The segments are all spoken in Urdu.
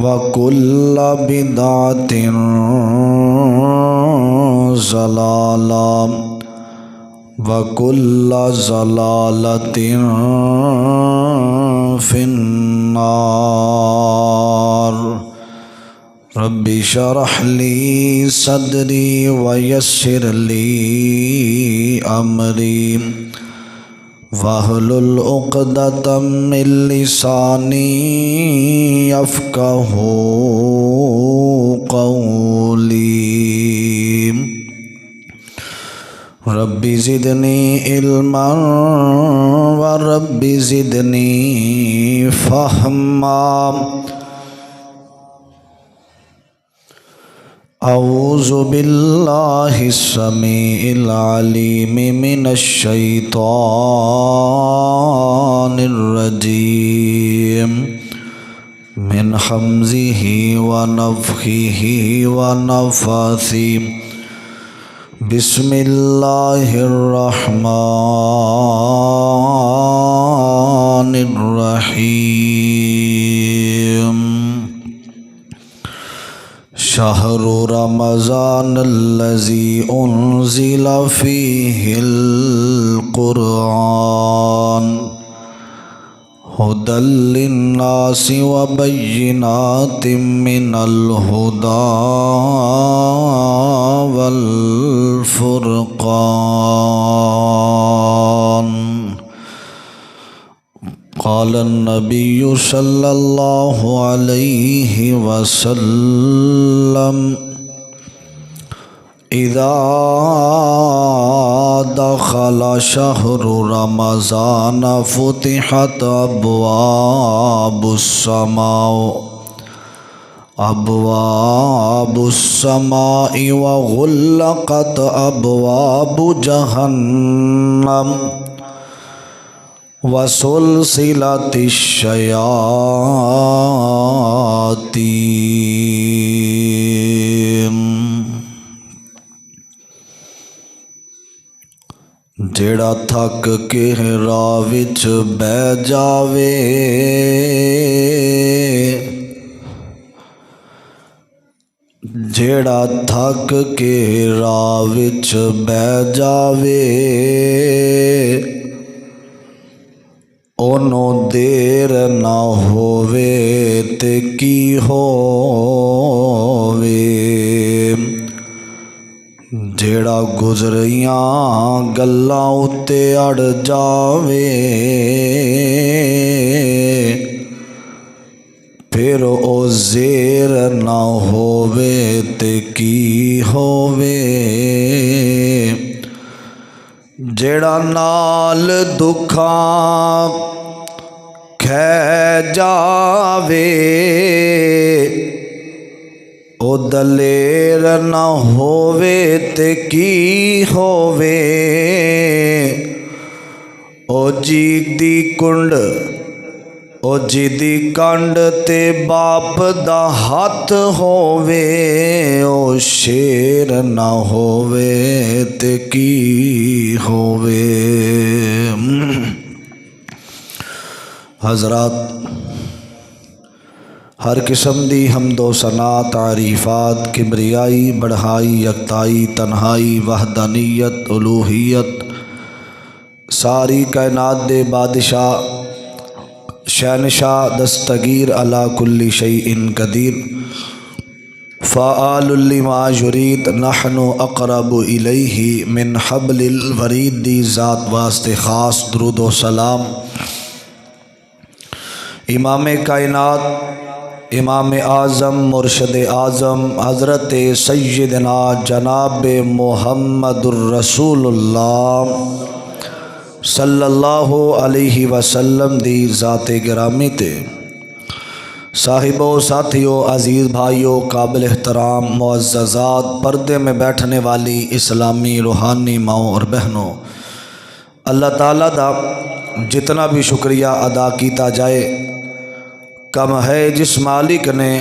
وَكُلَّ بِدْعَةٍ ضَلَالَةٍ وَكُلَّ ضَلَالَةٍ فِي النَّارِ رَبِّ اشْرَحْ لِي صَدْرِي وَيَسِّرْ لِي أَمْرِي واحلل عقدۃ من لسانی یفقہوا قولی رب زدنی علما ورب زدنی فہما اعوذ باللہ السمیع العلیم من الشیطان الرجیم من حمزہ ونفخہ ونفثہ بسم اللہ الرحمن الرحیم شہر رمضان الذی انزل فیہ القرآن ھدی للناس وبینات من الھدی والفرقان قال النبی صلی اللہ علیہ وسلم اذا دخل شہر رمضان فتحت ابواب السماء وغلقت ابواب جہنم وسلسلت الشیاطین جیڑا تھک کے راہ وچ بہ جاوے جیڑا تھک کے راہ وچ بہ جاوے اونوں دیر نہ ہووے تے کی ہووے جیڑا گزریاں گلاں اُتے اڑ جاوے پھر او زیر نہ ہووے تے کی ہووے جیڑا نال دکھاں کھے جاوے او دلیر نہ ہووے تے کی ہووے او جیدی کنڈ او جیدی کنڈ تے باپ دا ہاتھ ہووے او شیر نہ ہووے تے کی ہووے حضرات ہر قسم دی حمد و ثنا تعریفات کبریائی بڑھائی یکتائی تنہائی وحدانیت الوہیت ساری کائنات دے بادشاہ شہنشاہ دستگیر علی کل شیء قدیر فعال لما یرید نحن اقرب الیہ من حبل الورید دی ذات واسطے خاص درود و سلام امام کائنات امام اعظم مرشد اعظم حضرت سیدنا جناب محمد الرسول اللہ صلی اللہ علیہ وسلم دی ذات گرامی تے صاحبو ساتھیو عزیز بھائیو قابل احترام معززات پردے میں بیٹھنے والی اسلامی روحانی ماؤں اور بہنوں اللہ تعالیٰ دا جتنا بھی شکریہ ادا کیتا جائے کم ہے جس مالک نے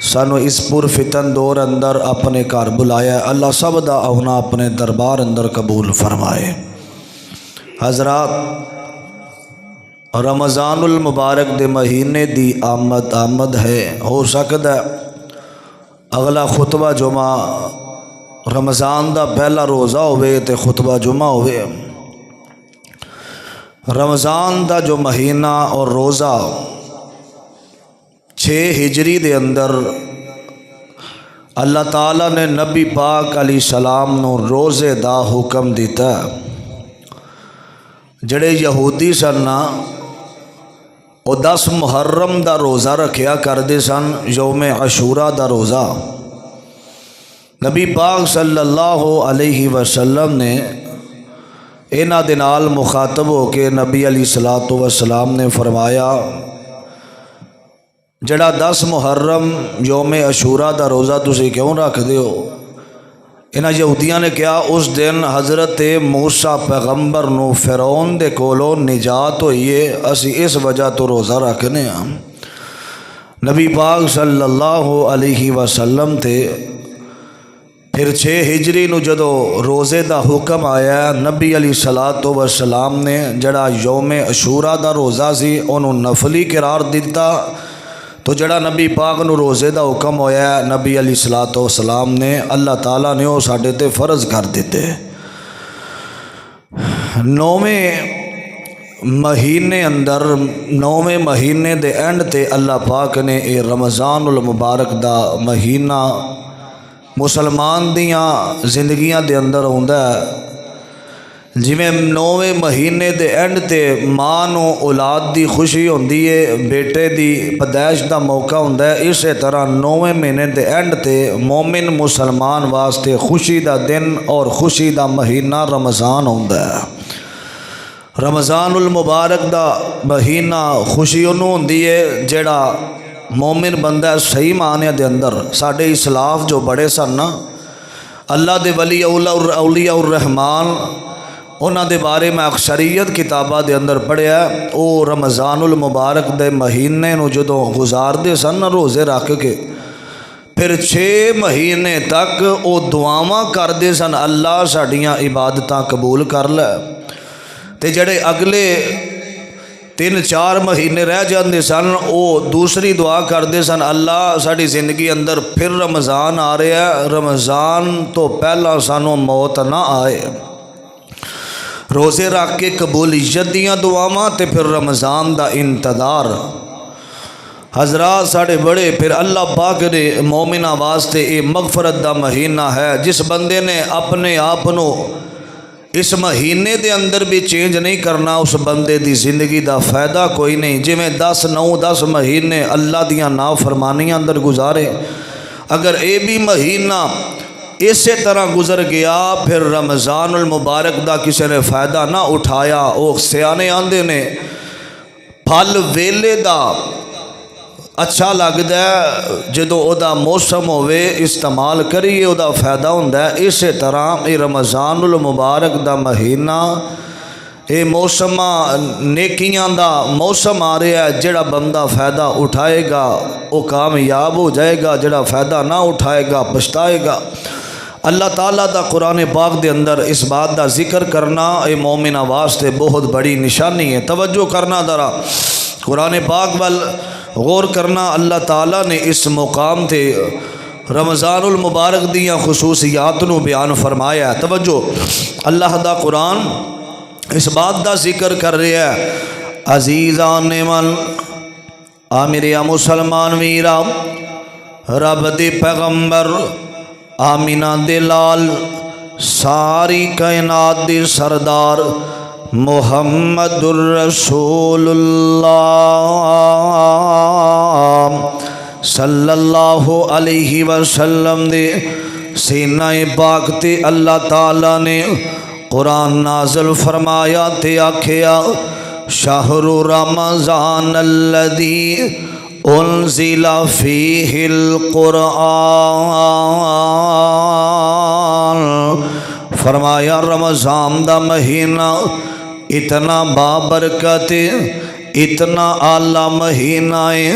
سانو اس پر فتن دور اندر اپنے گھر بلایا اللہ سب دا آنا اپنے دربار اندر قبول فرمائے۔ حضرات رمضان المبارک دے مہینے دی آمد ہے. ہو سکتا ہے اگلا خطبہ جمعہ رمضان دا پہلا روزہ ہوئے تے خطبہ جمعہ ہوئے. رمضان دا جو مہینہ اور روزہ 6 ہجری دے اندر اللہ تعالیٰ نے نبی پاک علیہ السلام نو روزے دا حکم دیتا. جڑے یہودی سن نا وہ 10 محرم دا روزہ رکھیا کردے سن، یوم عاشوراء دا روزہ. نبی پاک صلی اللہ علیہ وسلم نے انہاں دے نال مخاطب ہو کے نبی علیہ الصلوۃ والسلام نے فرمایا جڑا 10 محرم یوم عاشوراء دا روزہ تسی کیوں رکھ دے ہو؟ انہاں یہودیاں نے کہا اس دن حضرت موسیٰ پیغمبر نو فرعون دے کولوں نجات ہوئی ہے، اسی اس وجہ تو روزہ رکھنے ہاں. نبی پاک صلی اللہ علیہ وسلم تے پھر 6 ہجری نو جدو روزے دا حکم آیا، نبی علیہ الصلوۃ والسلام نے جڑا یوم عاشوراء دا روزہ سی انہوں نفلی قرار دیتا. تو جڑا نبی پاک نو روزے دا حکم ہویا ہے نبی علیہ الصلوۃ والسلام نے اللہ تعالیٰ نے وہ ساڈے تے فرض کر دیتے. 9ویں مہینے اندر 9ویں مہینے دے اینڈ تے اللہ پاک نے اے رمضان المبارک دا مہینہ مسلمان دیاں زندگیاں دے اندر ہوندا ہے. جویں 9ویں مہینے دے اینڈ تے ماں نو اولاد دی خوشی ہوندی ہے، بیٹے دی پیدائش دا موقع ہوندا ہے، اسی طرح 9ویں مہینے دے اینڈ تے مومن مسلمان واسطے خوشی دا دن اور خوشی دا مہینہ رمضان ہوندا ہے. رمضان المبارک دا مہینہ خوشی انہوں ہوندی ہے جڑا مومن بندہ صحیح معنی دے اندر. ساڈے اسلاف جو بڑے سن نا اللہ دے ولی اولیاء الرحمان انہاں دے بارے میں اکثریت کتاباں دے اندر پڑھیا او رمضان المبارک دے مہینے نو جدوں گزار دے سن روزے رکھ کے پھر 6 مہینے تک او دعاواں کر دے سن اللہ ساڈیاں عبادتاں قبول کر لے. تے جڑے اگلے 3-4 مہینے رہ جاندے سن او دوسری دعا کرتے سن اللہ ساری زندگی اندر پھر رمضان آ رہا ہے، رمضان تو پہلا سانوں موت نہ آئے. روزے رکھ کے قبولیت دیاں دعاواں تے پھر رمضان دا انتظار. حضرات ساڑے بڑے پھر اللہ پاک نے مومنہ واسطے اے مغفرت دا مہینہ ہے. جس بندے نے اپنے آپنو اس مہینے دے اندر بھی چینج نہیں کرنا اس بندے دی زندگی دا فائدہ کوئی نہیں. جی میں 10 مہینے اللہ دیاں نافرمانیاں اندر گزارے، اگر اے بھی مہینہ اسی طرح گزر گیا پھر رمضان المبارک دا کسی نے فائدہ نہ اٹھایا. وہ سیانے آندے نے پھل ویلے دا اچھا لگتا ہے جدو او دا موسم ہوئے استعمال کریے او دا فائدہ ہوندہ ہے. اسی طرح یہ رمضان المبارک دا مہینہ یہ موسم نیکیاں دا موسم آ رہا ہے. جڑا بندہ فائدہ اٹھائے گا وہ کامیاب ہو جائے گا، جڑا فائدہ نہ اٹھائے گا پچھتائے گا. اللہ تعالیٰ دا قرآن پاک دے اندر اس بات دا ذکر کرنا اے مومنہ واسطے بہت بڑی نشانی ہے. توجہ کرنا ذرا قرآن پاک وال غور کرنا. اللہ تعالیٰ نے اس مقام تے رمضان المبارک دیاں خصوصیات نو بیان فرمایا. توجہ اللہ دا قرآن اس بات دا ذکر کر رہا ہے عزیزان من آمریا مسلمان ویرا رب دی پیغمبر آمینہ دے لال ساری کائنات دی سردار محمد الرسول اللہ صلی اللہ علیہ وسلم دے سینہ پاک تے اللہ تعالیٰ نے قرآن نازل فرمایا تے آکھیا شہر رمضان الذی انزل فیہ القرآن. فرمایا رمضان دا مہینہ اتنا بابرکت اتنا اعلیٰ مہینہ ہے،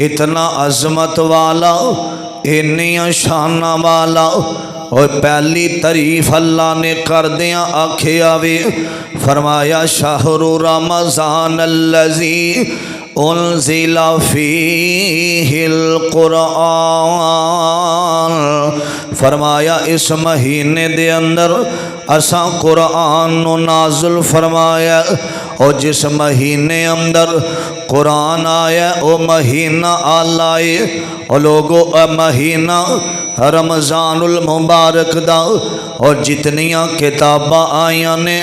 اتنا عظمت والا، اتنی شان والا. اور پہلی تعریف اللہ نے کر دیا آکھیا وے فرمایا شہر رمضان الذی انزل فیہ القرآن، فرمایا اس مہینے دے اندر اساں قرآن نو نازل فرمایا، اور جس مہینے اندر قرآن آیا او مہینہ آلہ ہے، اور لوگو مہینہ رمضان المبارک دا، اور جتنیاں کتاباں آئیاں نے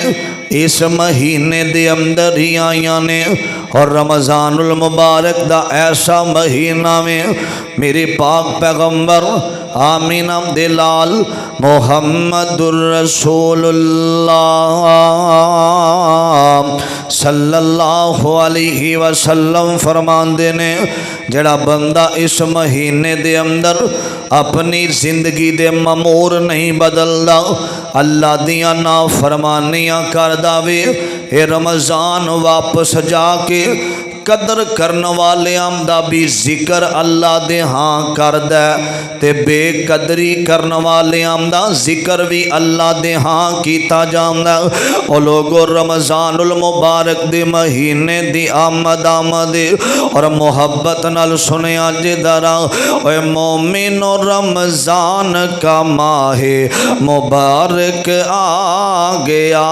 اس مہینے دے اندر ہی آئیاں نے، اور رمضان المبارک دا ایسا مہینہ میں میرے پاک پیغمبر آمینہ دلال محمد الرسول اللہ صلی اللہ علیہ وسلم فرماندے نے جڑا بندہ اس مہینے دے اندر اپنی زندگی دے مامور نہیں بدلدا، اللہ دیاں نافرمانیاں کردا وے، اے رمضان واپس جا کے قدر کرن والیاں دا بھی ذکر اللہ دے ہاں کردہ، تے بے قدری کرن والیاں دا ذکر بھی اللہ دے ہاں کیتا جاندہ۔ او لوگو رمضان المبارک دے مہینے دی آمد اور محبت نال سنیا جے درا، اے مومن رمضان کا ماہ مبارک آ گیا،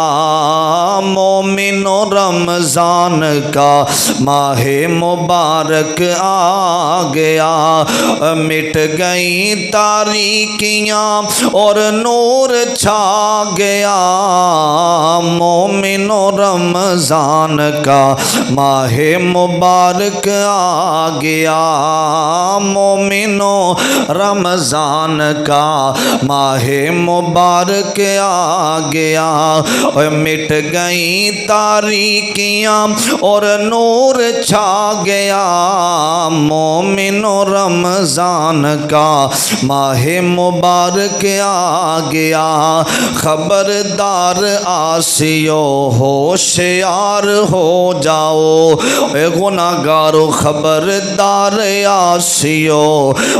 مومن رمضان کا ماہ مبارک آ گیا، مٹ گئی تاریکیاں اور نور چھا گیا، مومن رمضان کا ماہ مبارک آ گیا، مومن رمضان کا ماہ مبارک آ گیا، مٹ گئی تاریکیاں اور نور چھا گیا، مومن رمضان کا ماہ مبارک آ گیا، خبردار آسیو ہوشیار ہو جاؤ، اے گناہگارو خبردار آسیو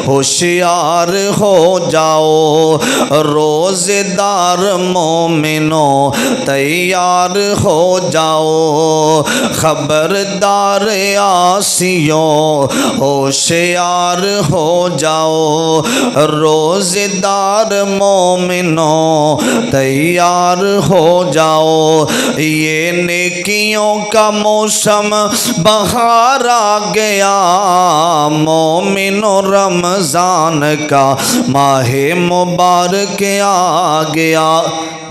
ہوشیار ہو جاؤ، روزے دار مومنو تیار ہو جاؤ، خبردار آسیوں ہوشیار ہو جاؤ، روزے دار مومنوں تیار ہو جاؤ، یہ نیکیوں کا موسم بہار آ گیا، مومن رمضان کا ماہ مبارک آ گیا۔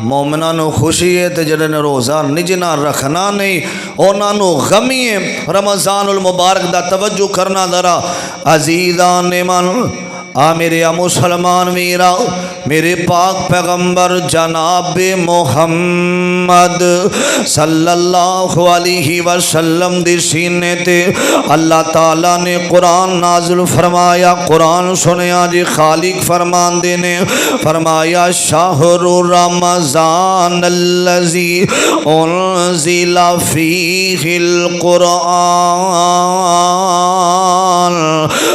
مومنہ نو خوشی ہے تے جڑے نے روزہ نجنا رکھنا نہیں اونا نو غمی ہے، رمضان المبارک دا توجہ کرنا ذرا عزیزان من۔ میرے مسلمان میرا میرے پاک پیغمبر جناب محمد صلی اللہ علیہ وسلم دی سینے تے اللہ تعالیٰ نے قرآن نازل فرمایا، قرآن سنیا جی خالق فرمان دینے فرمایا شہر رمضان الذی انزل فیہ القرآن،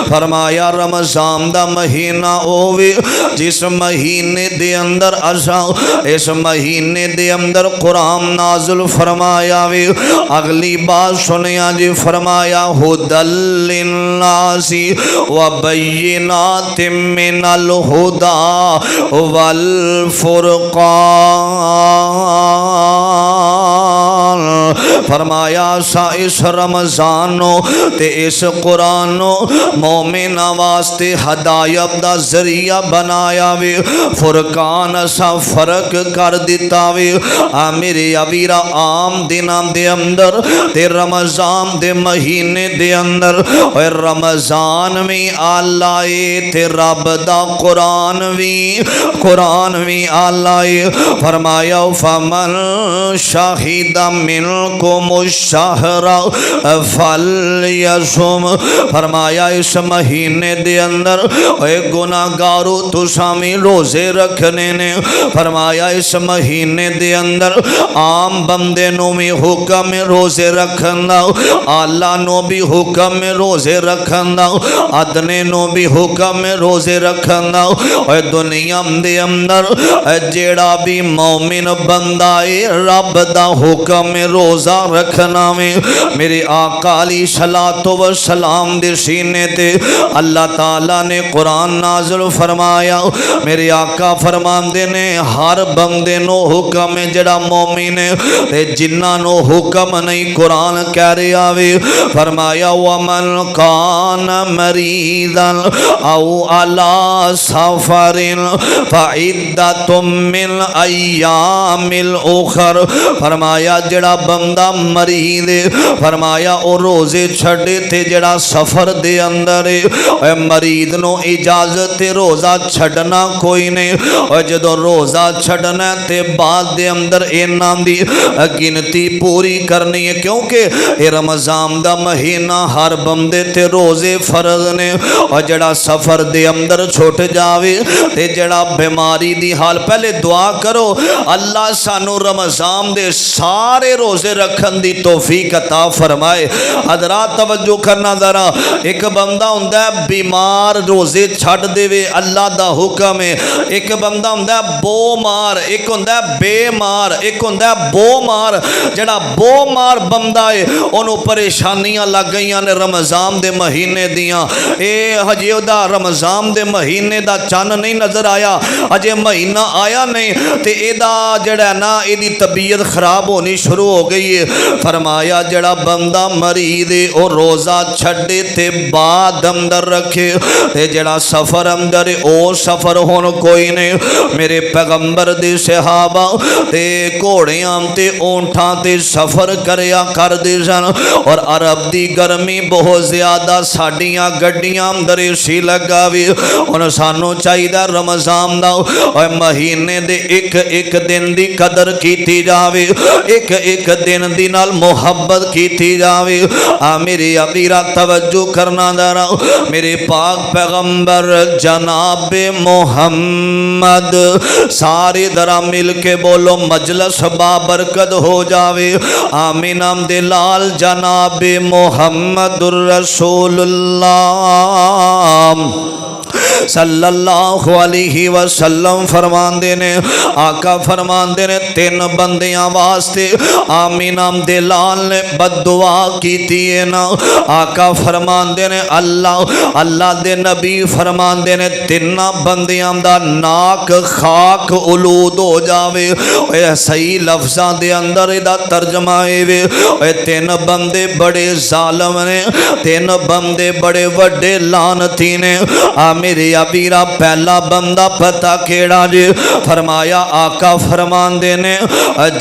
فرمایا رمضان دا مہینہ اوے جس مہینے دے اندر اس مہینے دے اندر قرآن نازل فرمایا وے۔ اگلی بات سنیا جی فرمایا ھدی للناس وبینات من الھدی والفرقان، فرمایا سا اس رمضانو تے اس قرآنو مومن واسطے ہدایت دا ذریعہ بنایا وے، فرقان سا فرق کر دیتا وے۔ میرے عبیرہ عام دنام دے اندر تے رمضان دے مہینے دے اندر اور رمضان میں آلائے تے رب دا قرآن وی آلائے، فرمایا فمن شاہد منکم منکم الشہر فلیصم، فرمایا اس مہینے دے اندر اے گناہگارو تساں روزے رکھنے نے، فرمایا اس مہینے دے اندر عام بندے نو بھی حکم روزے رکھنا، آلہ نو بھی حکم روزے رکھنا، ادنے نو بھی حکم روزے رکھنا۔ اے دنیا دے اندر جیڑا بھی مومن بندہ ہے رب دا حکم روزہ رکھنا میں، میرے آقا علیہ الصلوۃ والسلام دے سینے تے اللہ تعالیٰ نے قرآن نازل فرمایا۔ میرے آقا فرماندے نے ہر بندے نو حکم ہے جڑا مومن ہے تے جنہاں نو حکم نہیں قرآن کہہ رہا وے، فرمایا وَمَنْ كَانَ مَرِيضًا أَوْ عَلَى سَفَرٍ فَعِدَّةٌ مِّنْ أَيَّامٍ الْأُخَرِ، فرمایا جڑا بندہ مریض ہے فرمایا او روزے چھڑے تے جڑا سفر دے اندر ہے، اے مریض نو اجازت روزہ چھڑنا کوئی نہیں، اور جدو روزہ چھڑنا تے بعد دے اندر اینا دی گنتی پوری کرنی ہے، کیونکہ اے رمضان دا مہینہ ہر بندے تے روزے فرض نے، اور جڑا سفر دے اندر چھوٹ جاوے تے جڑا بیماری دی حال، پہلے دعا کرو اللہ سانو رمضان دے سارے روزے رکھن دی توفیق عطا فرمائے۔ حضرات توجہ کرنا ذرا، ایک بندہ ہوندہ ہے بیمار روزے چھڑ دے وے اللہ دا حکم ہے، ایک بندہ ہوندہ ہے بو مار، ایک ہوندہ ہے بے مار، ایک ہوندہ ہے بو مار، جڑا بو مار بندہ ہے انہوں پریشانیاں لگ گئیاں نے رمضان دے مہینے دیاں، اے ہجے دا رمضان دے مہینے دا چان نہیں نظر آیا، ہجے مہینہ آیا نہیں تے اے دا جڑا نا اے دی طبیعت خراب ہونی شروع ہو گئی ہے۔ فرمایا جڑا بندہ مریض ہے او روزہ چھڑے تے بعد اندر رکھے تے جڑا سفر اندر او سفر ہون کوئی نہیں، میرے پیغمبر دے صحابہ تے گھوڑیاں تے اونٹاں تے سفر کریا کر دے سن، اور عرب دی گرمی بہت زیادہ ساڈیاں گڈیاں اندر اسی لگا وی، ان سانو چاہیے رمضان دا اور مہینے دے ایک ایک دن دی قدر کیتی جاوے، ایک ایک دن دی نال محبت کیتی جاوے۔ میری ابیرہ توجہ کرنا دارا، میرے پاک پیغمبر جناب محمد، سارے درہ مل کے بولو مجلس بابرکت ہو جاوے، آمین آمدے لال جناب محمد الرسول اللہ صلی اللہ علیہ وسلم فرماندے نے، آقا فرماندے نے تین بندیاں واسطے آمین آمدے لال نے بددعا کیتی ہے نا، آقا فرماندے نے اللہ دے نبی فرماندے نے تین بندیاں دا ناک خاک علود ہو جاوے، اے صحیح لفظاں دے اندر دا ترجمہ ہے، اے تین بندے بڑے ظالم نے، تین بندے بڑے وڈے لعنتی نے۔ میرے ابیرہ پہلا بندہ پتہ کیڑا جے، فرمایا آقا فرماندے نے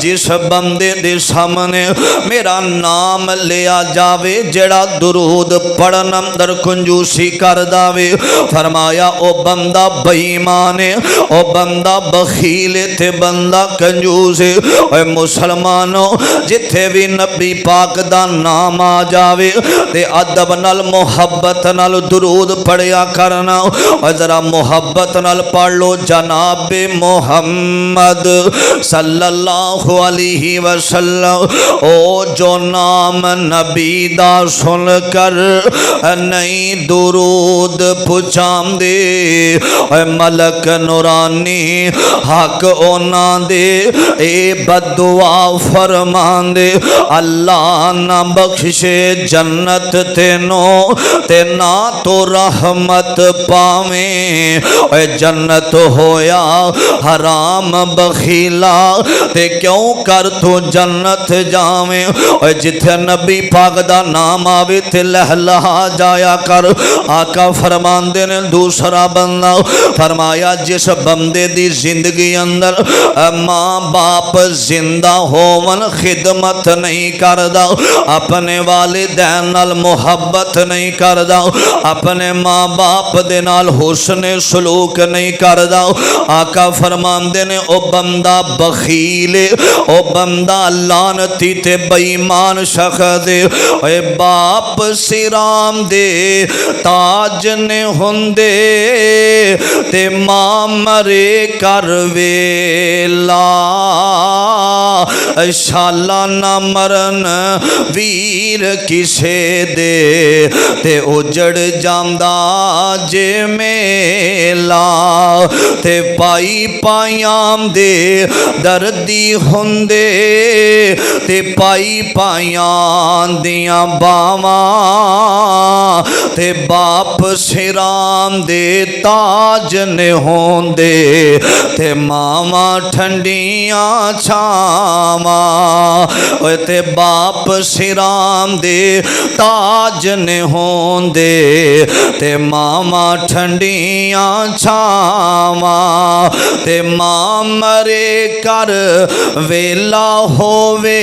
جس بندے دے سامنے میرا نام لیا جاوے جڑا درود پڑھن اندر کنجوسی کر داوے، فرمایا او بندہ بے ایمان ہے، او بندہ بخیل تے بندہ کنجوس ہے۔ اے مسلمانوں جتھے بھی نبی پاک دا نام آ جاوے تے ادب نال محبت نال درود پڑھیا کرنا، اور ذرا محبت نال پڑھ لو جناب محمد صلی اللہ علیہ وسلم۔ او جو نام نبی دا سن کر نہیں درود پچھام دے، اے ملک نورانی حق اونا دے اے بددعا فرمان دے، اللہ نہ بخشے جنت تینو تے نہ تو رحمت پاویں، اے جنت ہویا حرام بخیلا تے کیوں کر تو جنت جاویں، اے جتھے نبی پاک دا نام آوے تے لہلا جایا کر۔ آقا فرماندے نے دوسرا بندہ، فرمایا جس بندے دی زندگی اندر ماں باپ زندہ ہوون خدمت نہیں کردا، اپنے والدین نال محبت نہیں کردا، اپنے ماں باپ دے نال حسن سلوک نہیں کردا آقا فرماندے نے او بندہ بخیل او بندہ لعنتی تے بے ایمان شخص اے باپ سرام دے تاج نے ہوندے تے ماں مرے کر ویلا شالا نہ مرن ویر کسے دے تے اجڑ جاندا جے میلا تے پائی پائیام دے دردی ہوندے تے پائی پائیان دیاں باواں تے باپ سرام دے تاج نے ہوندے تے ماما ٹھنڈیاں چھاواں تے باپ سرام دے تاج نے ہوندے تے ماما ٹھنڈیاں چھاواں تے ماں مرے کر ویلا ہووے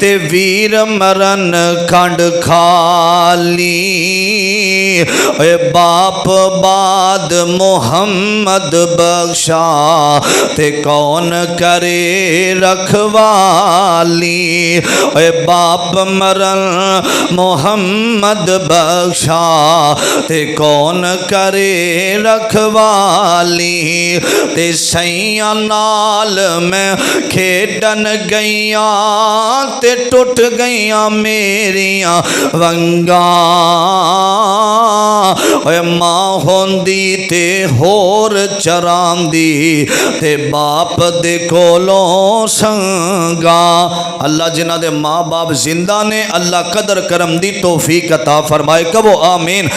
تے ویر مرن کھنڈ کھالی اے باپ بعد محمد بخشا تے کون کرے رکھوالی اے باپ مرن محمد بخشا تے کون کرے رکھوالی تے سیاں نال میں کھیڈن گئیاں تے ٹوٹ گئیاں میریاں ونگاں اے ماں ہوندی تے ہور چراندی تے باپ دے کولوں سنگاں اللہ جنہ دے ماں باپ زندہ نے اللہ قدر کرم دی توفیق عطا فرمائے کبو آمین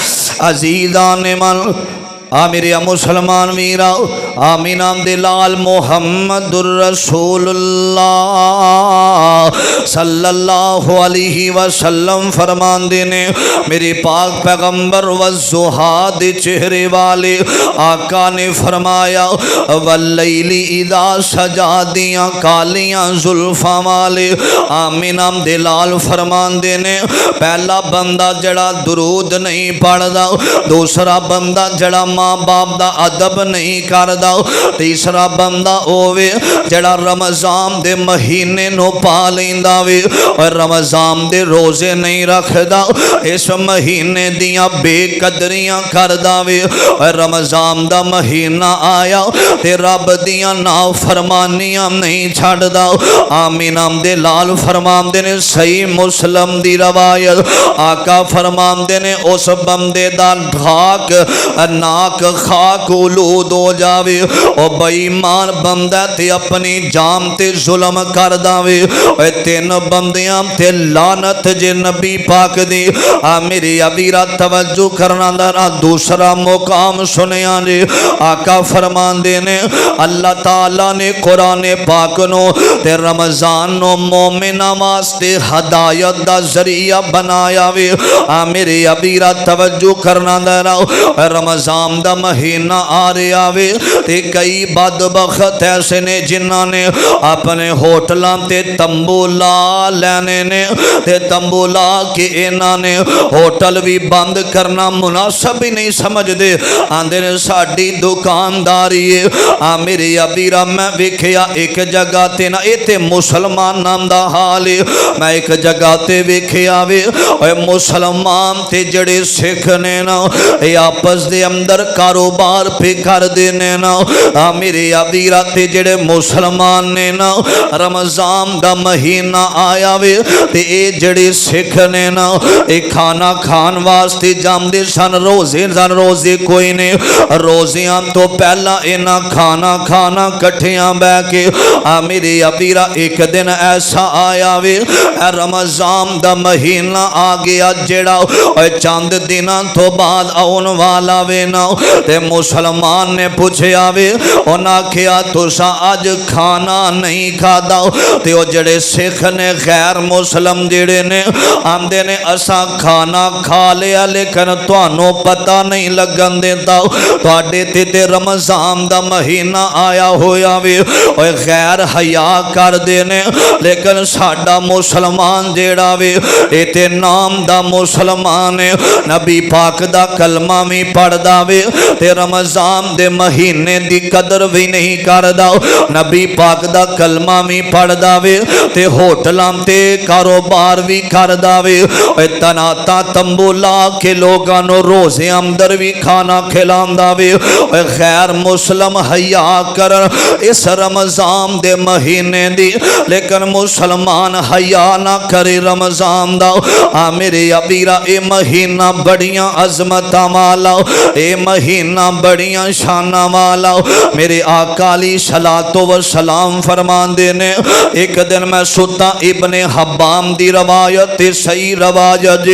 عزیزان من میرے مسلمان میرا آمین آمد لال محمد الرسول اللہ صلی اللہ علیہ وسلم فرمان دینے میرے پاک پیغمبر والزہاد چہرے والے آقا نے فرمایا واللیل اذا سجا دیاں کالیاں زلفاں والے آمین آمد لال فرمان دینے پہلا بندہ جڑا درود نہیں پڑھدا دوسرا بندہ جڑا ماں باپ دا ادب نہیں کردا تیسرا بندہ ہووے جڑا رمضان دے مہینے نو پا لیندا وے اور رمضان دے روزے نہیں رکھدا اس مہینے دیاں بے قدریاں کردا وے اور رمضان دا مہینہ آیا تے رب دیاں نافرمانیاں نہیں چھڑدا آمین آمدے لال فرماندے نے صحیح مسلم دی روایت آقا فرماندے نے اس بندے دا ڈھاک ناک خاک اولود ہو جاوے او بے ایمان بندہ تے اپنی جام تے ظلم کرداوے اے تین بندیاں تے لعنت جے نبی پاک دی میری ابیرہ توجہ کرنا درہ دوسرا مقام سنیاں جے آقا فرمان دینے اللہ تعالیٰ نے قرآن پاک نو تے رمضان نو مومنہ واسطے ہدایت دا ذریعہ بنایا وے میری ابیرہ توجہ کرنا درہ رمضان دا مہینہ آ رہا وے تے کئی بدبخت ایسے نے جنہاں نے اپنے ہوٹلان تے تمبو لا لینے نے تے تمبو لا کے انہاں نے ہوٹل بھی بند کرنا مناسب ہی نہیں سمجھ دے آندے نے ساڑی دکانداری ہے میری ابیرہ میں وکھیا ایک جگہ تے نا ایتے مسلمان نام دا حالی میں ایک جگہ تے وکھیا وے اے مسلمان تے جڑے سکھنے نا اے آپس دے اندر کاروبار پہ کر دینے نا میرے ابیرہ تے جڑے مسلمان نے نا رمضان دا مہینہ آیا وے تے اے جڑے سکھنے نا اے کھانا کھان واسطے جام دے سن روزے کوئی نے روزیاں تو پہلا اینا کھانا کٹھیاں بے کے میرے ابیرہ ایک دن ایسا آیا وے رمضان دا مہینہ آگیا جڑا چاند دنہ تو بعد آن والا وے نا تے مسلمان نے پوچھیا وے انہاں آکھیا تساں اج کھانا نہیں کھادا تے او جڑے سکھ نے غیر مسلم جڑے نے آندے نے اساں کھانا کھا لیا لیکن تانوں پتہ نہیں لگن دیندا تواڈے تے رمضان دا مہینہ آیا ہویا وے اوے غیر حیا کر دے نے لیکن ساڈا مسلمان جیڑا وے اے تے نام دا مسلمان ہے نبی پاک دا کلمہ بھی پڑھدا وے تے رمضان دے مہینے دی قدر بھی نہیں کردا نبی پاک دا کلمہ بھی پڑھدا وے تے ہوٹلاں تے کاروبار بھی کردا وے اے تناتا تمبو لا کے لوگاں نو روزے اندر بھی کھانا کھلاندا وے اے غیر مسلم حیا کر اس رمضان دے مہینے دی لیکن مسلمان حیا نہ کرے رمضان دا میرے ابیرا اے مہینہ بڑیاں عظمتاں والا اے مہینہ بڑیاں شاناں والا میرے آقا علیہ الصلوۃ والسلام فرماندے نے ایک دن میں ستا ابن حبام دی روایت صحیح روایت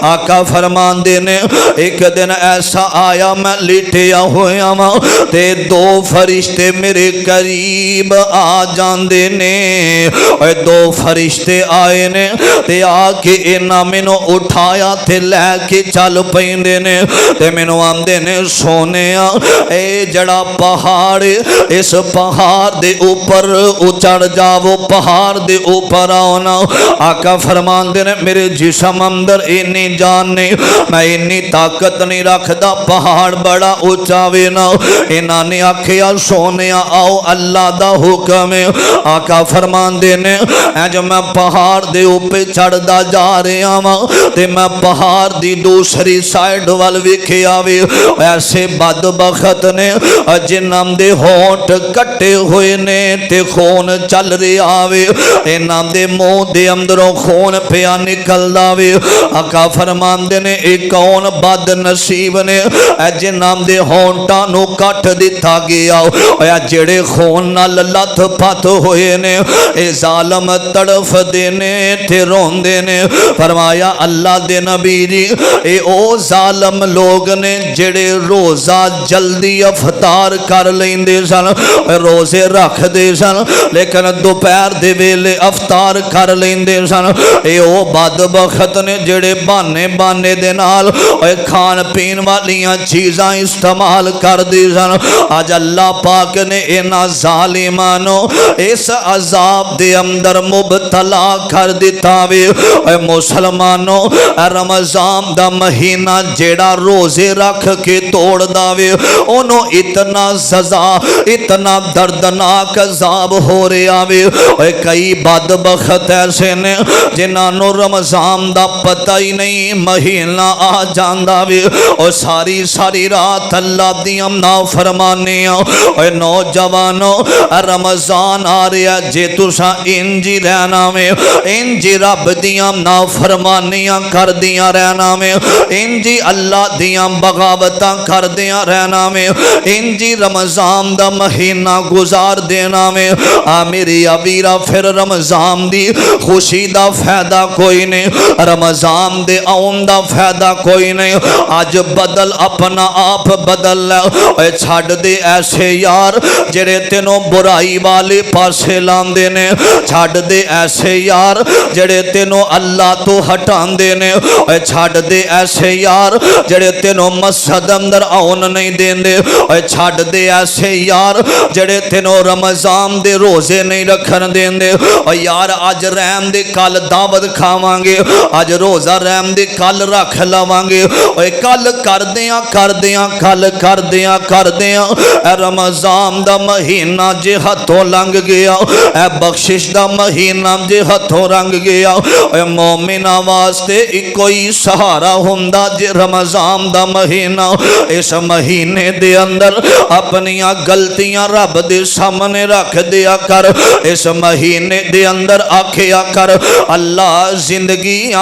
آقا فرماندے نے ایک دن ایسا آیا میں لیٹیا ہویا ماں تے دو فرشتے میرے قریب آ جاندے نے اے دو فرشتے آئے نے تے آ کے انہاں مینوں اٹھایا تے لے کے چل پیندے نے تے مینوں آندے نے سونیا اے جڑا پہاڑ اس پہاڑ دے اوپر چڑھ جاو پہاڑ دے اوپر آنا آقا فرماندے نے میرے جسم اندر اینی جان نہیں میں اینی طاقت نہیں رکھدا پہاڑ بڑا اونچا وے نا انہاں نے آکھیا سونیا آؤ اللہ دا حکم ہے آقا فرماندے نے جب میں پہاڑ دے اوپر چڑھدا جا رہا ہاں تے میں پہاڑ دی دوسری سائیڈ وال ویکھیا وے ایسے بدبخت نے جنہاں دے ہونٹ کٹے ہوئے نے تے خون چل رہا وے انہاں دے منہ دے اندروں خون پیا نکلدا وے آقا فرماندے نے اے کون بد نصیب نے جنہاں دے ہونٹاں نو کٹ دتا گیا اے جڑے خون نال لت پت ہوئے نے اے ظالم تڑف دینے تے روندے نے فرمایا اللہ دے نبی جی اے او ظالم لوگ نے جڑے روزہ جلدی افطار کر لیندے سن روزے رکھ دے سن لیکن دوپہر دے ویلے افطار کر لیندے سن اے او بدبخت نے جڑے بانے دے نال اے کھان پین والیاں چیزاں استعمال کر دی سن آج اللہ پاک نے انہاں ظالمانوں اس عذاب دے اندر مبتلا کر دیتا وے اے مسلمانوں رمضان دا مہینہ جیڑا روزے رکھ کے توڑ داوے انہوں اتنا سزا اتنا دردناک عذاب ہو رہا وے اے کئی بدبخت ایسے نے جنہاں نو رمضان دا پتہ ہی نہیں مہینہ آ جاندا وے اور ساری رات اللہ دیاں نافرمانیاں اے نوجوانوں رمضان آ رہا جے تساں انجی رہنا میں انجی رب دیاں نافرمانیاں کر دیاں رہنا میں انجی اللہ دیاں بغاوتاں کر دیاں رہنا میں انجی رمضان دا مہینہ گزار دینا میں میری ابیرا پھر رمضان دی خوشی دا فائدہ کوئی نہیں رمضان دے آن دا فائدہ کوئی نہیں آج بدل اپنا آپ بدل لے اے چھاڑ دے ایسے یار جڑے تینوں برائی والے پاسے لاندے نے چھاڑ دے ایسے یار جڑے تینوں اللہ تو ہٹان دے نے اے چھاڑ دے ایسے یار جڑے تینوں مسجد اندر آن نہیں دین دے اے چھاڑ دے ایسے یار جڑے تینوں رمضان دے روزے نہیں رکھن دین دے اے یار آج رحم دے کل دعوت کھاوانگے آج روزہ رحم دے کل رکھ لوانگے اے کل کر دیاں کر دیاں اے رمضان دا مہینہ جے ہتھوں لنگ گیا اے بخشش دا مہینہ جے ہتھوں رنگ گیا اے مومنہ واسطے کوئی سہارا ہوندا جے رمضان دا مہینہ اس مہینے دے اندر اپنیاں غلطیاں رب دے سامنے رکھ دیا کر اس مہینے دے اندر آکھیا کر اللہ زندگی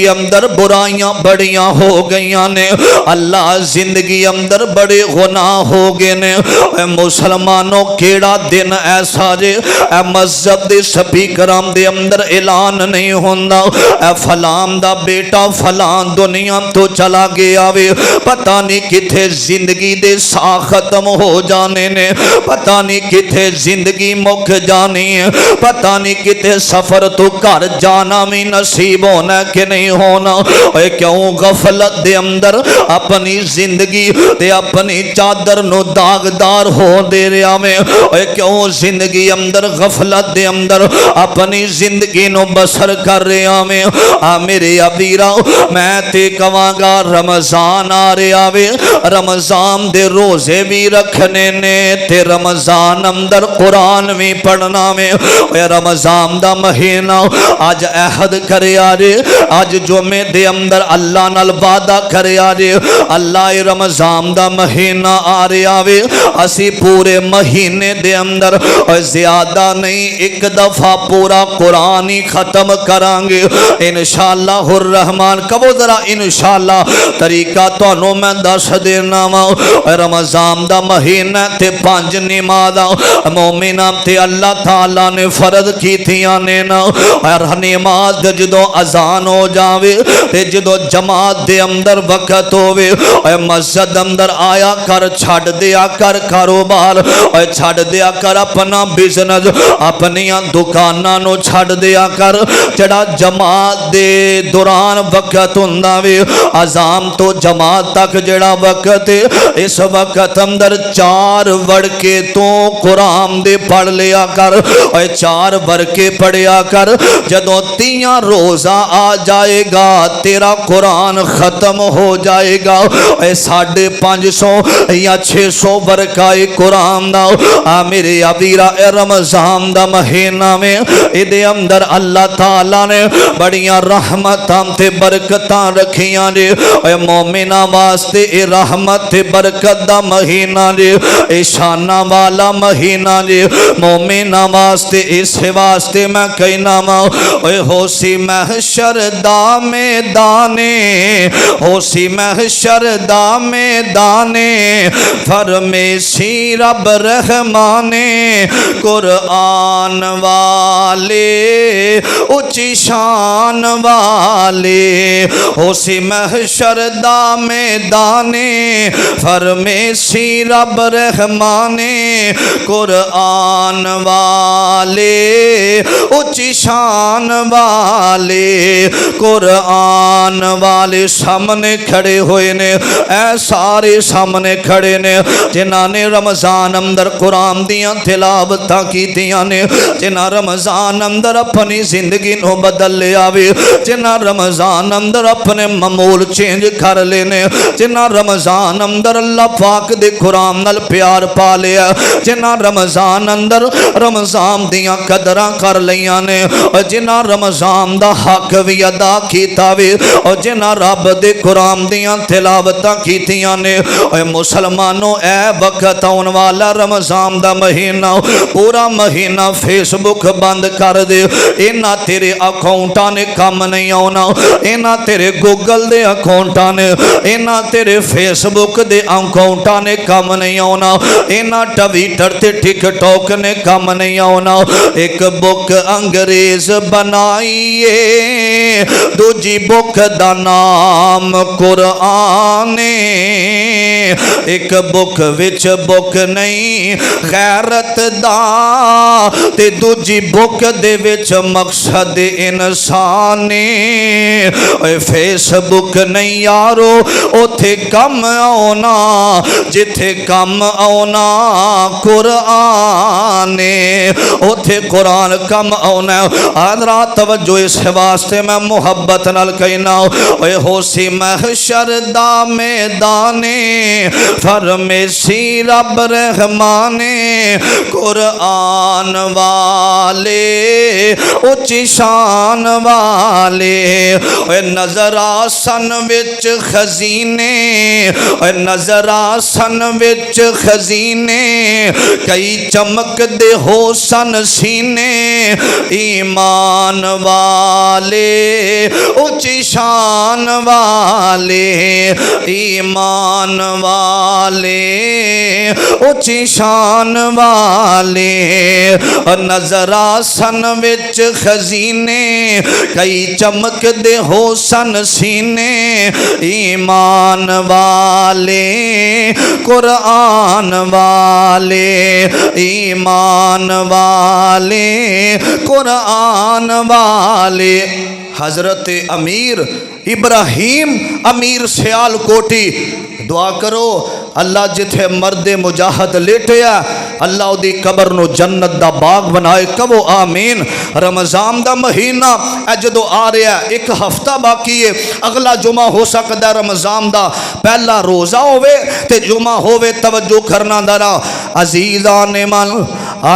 اندر برائیاں بڑیاں ہو گئیاں نے اللہ زندگی اندر بڑے گناہ ہو گئے نے اے مسلمانوں کیڑا دن ایسا جے اے مسجد دے سپیکراں دے اندر اعلان نہیں ہوندا اے فلان دا بیٹا فلان دنیا تو چلا گیا وے پتہ نہیں کتھے زندگی دے سا ختم ہو جانے نے، پتہ نہیں کتے زندگی مک جانی ہے، پتہ نہیں کتے سفر تو گھر جانا بھی نصیب ہونا کہ نہیں ہونا۔ اے کیوں غفلت دے اندر اپنی زندگی تے اپنی چادر نو داغدار ہو دے رہا میں، اے کیوں زندگی اندر غفلت دے اندر اپنی زندگی نو بسر کر رہا میں۔ میرے ابیرا میں تے کہاں گا رمضان آ رہا وے، رمضان دے روزے بھی رکھنے نے تے رمضان اندر قرآن بھی پڑھنا میں۔ اے رمضان دا مہینہ آج عہد کرے آرے، آج جمعے دے اندر اللہ نال وعدہ کرے آرے، اللہ رمضان دا مہینہ آ رہا وے، اسی پورے مہینے دے اندر زیادہ نہیں ایک دفعہ پورا قرآن ہی ختم کرانگے انشاءاللہ الرحمن۔ کبو ذرا انشاءاللہ طریقہ تو انہوں میں دس دینا وا۔ رمضان دا مہینہ تے 5 نماز مومنہ تے اللہ تعالیٰ نے فرض کی تھی آنے نا، اور نماز جدو اذان ہو جاوے تے جدو جماعت دے اندر وقت ہووے، اے مسجد اندر آیا کر، چھڑ دیا کر کاروبار، اے چھڑ دیا کر اپنا بزنس، اپنیاں دکاناں نو چھڑ دیا کر، جڑا جماعت دے دوران وقت ہوندا وے، اذان تو جماعت تک جڑا وقت ہے، اس وقت اندر 4 وڑکے تو قرآن دے پڑھ لیا کر، اے 4 ورکے پڑھیا کر، جدو 3 روزہ آ جائے گا تیرا قرآن ختم ہو جائے گا۔ اے 550 یا 600 ورکائے قرآن دا میرے ابیرا اے رمضان دا مہینہ میں ادھے اندر اللہ تعالیٰ نے بڑیاں رحمتاں تے برکتاں رکھیاں نے، اے مومنہ واسطے اے رحمت تے برکت دا مہینہ نے، اے شانہ والا مہینہ نے، مومنہ واسطے اس واسطے میں کہنا ماں، اے ہو سی محشر دا میدانے، ہو سی محشر دا میدانے، فرمیسی رب رحمانے، قرآن والے اچھی شان والے، ہو سی محشر دا میدانے، فرمیسی رب رحمانے، قرآن والے اچھی شان والے، قرآن والے سامنے کھڑے ہوئے نے، اے سارے سامنے کھڑے نے جنہاں نے رمضان اندر قرآن دیاں تلاوتاں کیتیاں نے، جنہاں رمضان اندر اپنی زندگی نو بدل لیا وے، جنہاں رمضان اندر اپنے معمول چینج کر لینے، جنہاں رمضان اندر اللہ پاک دے قرآن نال پیار پا لیا، جنہاں رمضان اندر رمضان دیاں قدراں کر لیاں نے، جنہاں رمضان دا حق بھی ادا کیتا وے، اور جنہاں رب دے قرآن دیاں تلاوتاں کیتیاں نے۔ اے مسلمانوں اے وقت آن والا رمضان دا مہینہ، پورا مہینہ فیس بک بند کر دے، اینا تیرے اکاؤنٹاں نے کام نہیں آنا، اینا تیرے گوگل دے اکاؤنٹاں نے، اینا تیرے فیس بک دے اکاؤنٹاں نے کام نہیں آنا، اینا ٹویٹر تے ٹک ٹاک نے کام نہیں آنا۔ ایک بک انگریز بنائیے، دوجی بک دا نام قرآن، ایک بک وچ بک نہیں غیرت دا، تے دوجی بک دے وچ مقصد انسان، اے فیس بک نہیں یارو اوتھے کم آنا، جتھے کم آنا قرآن، اوتھے قرآن کم آنا۔ حضرات توجہ اس واسطے میں محبت نال کہنا، اے ہو سی محشر دا میدانے، فرمیسی رب رحمانے، قرآن والے اچھی شان والے، اے نظر آسن وچ خزینے، اے نظر آسن وچ خزینے، کئی چمک دے ہو سن سینے، ایمان والے اچھی شان والے، ایمان والے والے اچھی شان والے نظر آسن وچ خزینے کئی چمک دے ہو سن سینے ایمان والے قرآن والے ایمان والے قرآن والے حضرت امیر ابراہیم امیر سیال کوٹی دعا کرو اللہ جتھے مرد مجاہد لیٹیا اللہ دی قبر نو جنت دا باغ بنائے کبو آمین رمضان دا مہینہ جدو آ رہا ہے ایک ہفتہ باقی ہے اگلا جمعہ ہو سکتا ہے رمضان دا پہلا روزہ ہوئے تے جمعہ ہوئے توجہ کرنا درا عزیزان من